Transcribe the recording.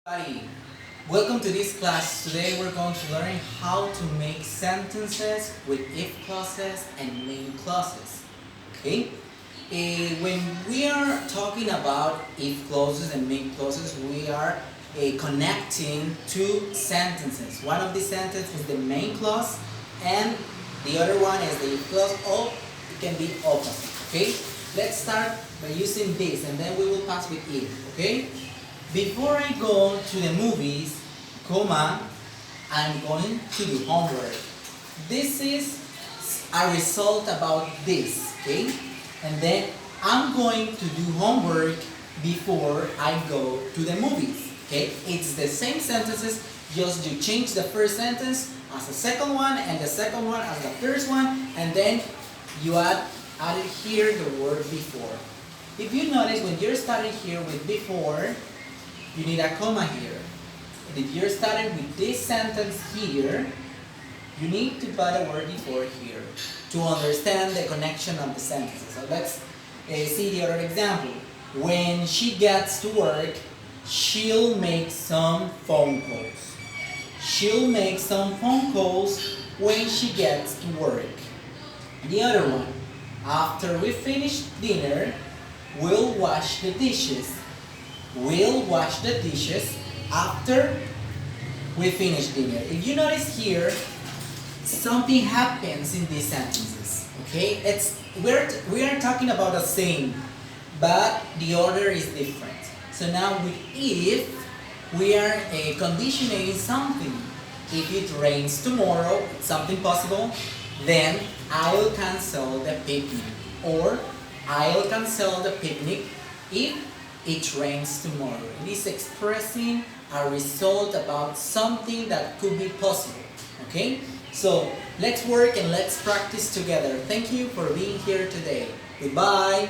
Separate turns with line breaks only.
Hi, welcome to this class. Today we're going to learn how to make sentences with if clauses and main clauses. Okay? When we are talking about if clauses and main clauses, we are connecting two sentences. One of these sentences is the main clause and the other one is the if clause, or it can be opposite. Okay? Let's start by using this and then we will pass with if. Okay? Before I go to the movies, I'm going to do homework. This is a result about this, okay? And then I'm going to do homework before I go to the movies, okay? It's the same sentences, just you change the first sentence as the second one and the second one as the first one, and then you added here the word before. If you notice, when you're starting here with before, you need a comma here. And if you're starting with this sentence here, you need to put a word before here to understand the connection of the sentences. So let's see the other example. When she gets to work, she'll make some phone calls. She'll make some phone calls when she gets to work. The other one. After we finish dinner, we'll wash the dishes. We'll wash the dishes after we finish dinner. If you notice here, something happens in these sentences. Okay, we are talking about the same, but the order is different. So now with if, we are conditioning something. If it rains tomorrow, it's something possible, then I'll cancel the picnic, or I'll cancel the picnic if it rains tomorrow. It is expressing a result about something that could be possible. Okay? So let's work and let's practice together. Thank you for being here today. Goodbye.